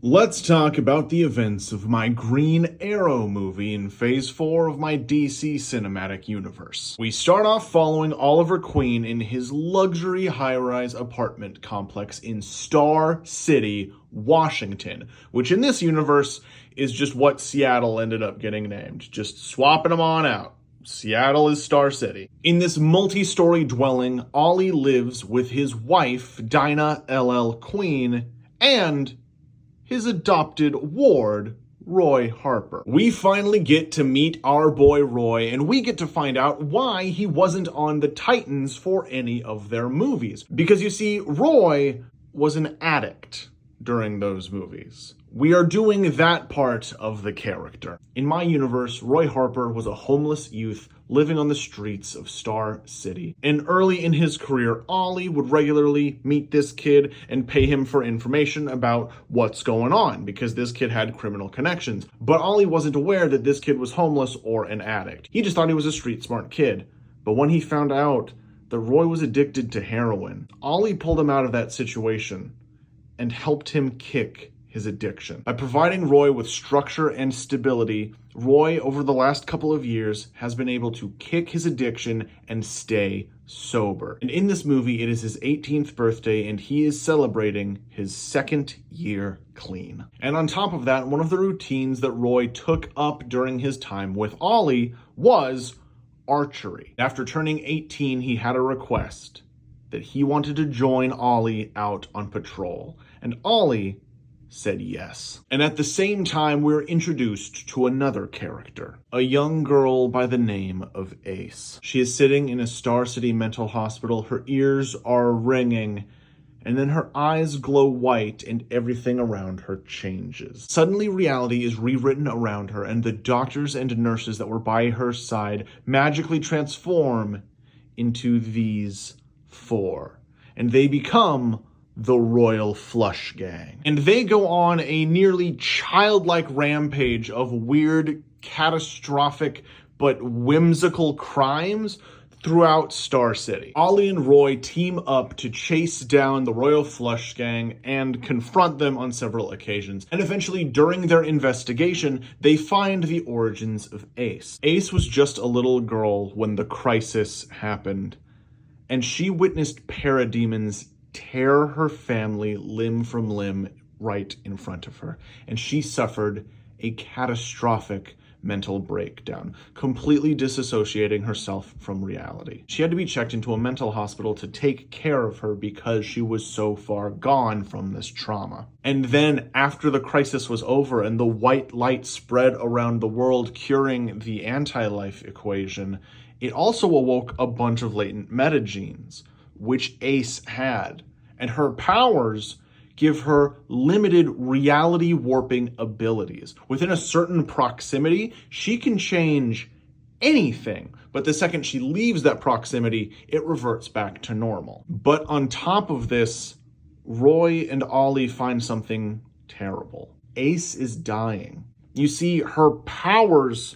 Let's talk about the events of my Green Arrow movie in Phase 4 of my DC Cinematic Universe. We start off following Oliver Queen in his luxury high-rise apartment complex in Star City, Washington, which in this universe is just what Seattle ended up getting named. Just swapping them on out. Seattle is Star City. In this multi-story dwelling, Ollie lives with his wife, Dinah LL Queen, and his adopted ward, Roy Harper. We finally get to meet our boy Roy, and we get to find out why he wasn't on the Titans for any of their movies. Because you see, Roy was an addict during those movies. We are doing that part of the character. In my universe, Roy Harper was a homeless youth living on the streets of Star City. And early in his career, Ollie would regularly meet this kid and pay him for information about what's going on, because this kid had criminal connections. But Ollie wasn't aware that this kid was homeless or an addict. He just thought he was a street smart kid. But when he found out that Roy was addicted to heroin, Ollie pulled him out of that situation and helped him kick his addiction. By providing Roy with structure and stability, Roy, over the last couple of years, has been able to kick his addiction and stay sober. And in this movie, it is his 18th birthday, and he is celebrating his second year clean. And on top of that, one of the routines that Roy took up during his time with Ollie was archery. After turning 18, he had a request that he wanted to join Ollie out on patrol. And Ollie said yes. And at the same time, we're introduced to another character, a young girl by the name of Ace. She is sitting in a Star City mental hospital. Her ears are ringing, and then her eyes glow white and everything around her changes. Suddenly, reality is rewritten around her, and the doctors and nurses that were by her side magically transform into these four, and they become the Royal Flush Gang. And they go on a nearly childlike rampage of weird, catastrophic, but whimsical crimes throughout Star City. Ollie and Roy team up to chase down the Royal Flush Gang and confront them on several occasions. And eventually, during their investigation, they find the origins of Ace. Ace was just a little girl when the crisis happened, and she witnessed parademons tear her family limb from limb right in front of her. And she suffered a catastrophic mental breakdown, completely disassociating herself from reality. She had to be checked into a mental hospital to take care of her because she was so far gone from this trauma. And then after the crisis was over and the white light spread around the world, curing the anti-life equation, it also awoke a bunch of latent metagenes, which Ace had, and her powers give her limited reality warping abilities. Within a certain proximity, she can change anything, but the second she leaves that proximity, it reverts back to normal. But on top of this, Roy and Ollie find something terrible. Ace is dying. You see, her powers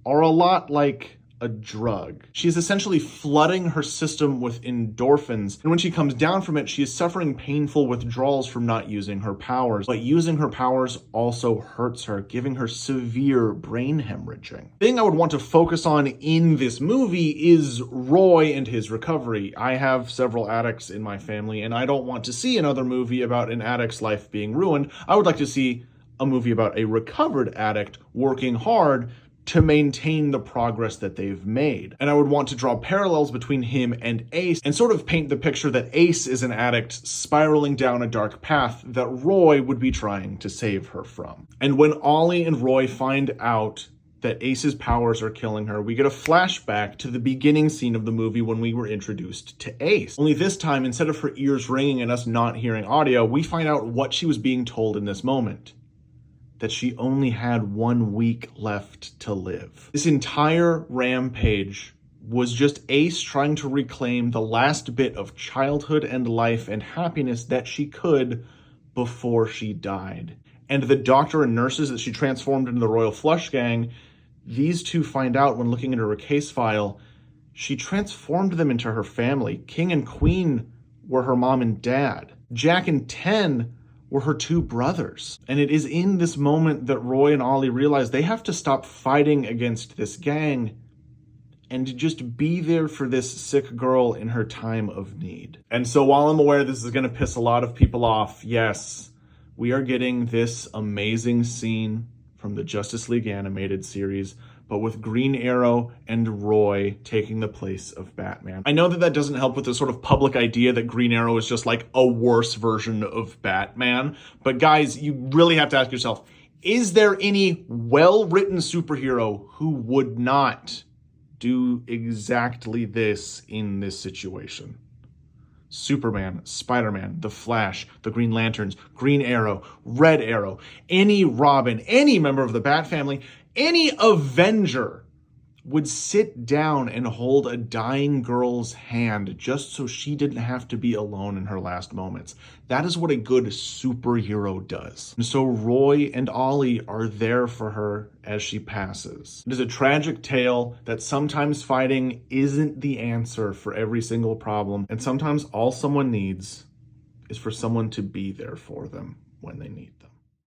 are a lot like a drug. She's essentially flooding her system with endorphins, and when she comes down from it, she is suffering painful withdrawals from not using her powers. But using her powers also hurts her, giving her severe brain hemorrhaging. The thing I would want to focus on in this movie is Roy and his recovery. I have several addicts in my family, and I don't want to see another movie about an addict's life being ruined. I would like to see a movie about a recovered addict working hard to maintain the progress that they've made. And I would want to draw parallels between him and Ace and sort of paint the picture that Ace is an addict spiraling down a dark path that Roy would be trying to save her from. And when Ollie and Roy find out that Ace's powers are killing her, we get a flashback to the beginning scene of the movie when we were introduced to Ace. Only this time, instead of her ears ringing and us not hearing audio, we find out what she was being told in this moment. That she only had 1 week left to live. This entire rampage was just Ace trying to reclaim the last bit of childhood and life and happiness that she could before she died. And the doctor and nurses that she transformed into the Royal Flush Gang, these two find out when looking into her case file, she transformed them into her family. King and Queen were her mom and dad. Jack and Ten were her two brothers. And it is in this moment that Roy and Ollie realize they have to stop fighting against this gang and to just be there for this sick girl in her time of need. And so while I'm aware this is going to piss a lot of people off, yes, we are getting this amazing scene from the Justice League animated series, but with Green Arrow and Roy taking the place of Batman. I know that that doesn't help with the sort of public idea that Green Arrow is just like a worse version of Batman, but guys, you really have to ask yourself, is there any well-written superhero who would not do exactly this in this situation? Superman, Spider-Man, The Flash, the Green Lanterns, Green Arrow, Red Arrow, any Robin, any member of the Bat family, any Avenger would sit down and hold a dying girl's hand just so she didn't have to be alone in her last moments. That is what a good superhero does. And so Roy and Ollie are there for her as she passes. It is a tragic tale that sometimes fighting isn't the answer for every single problem, and sometimes all someone needs is for someone to be there for them when they need them.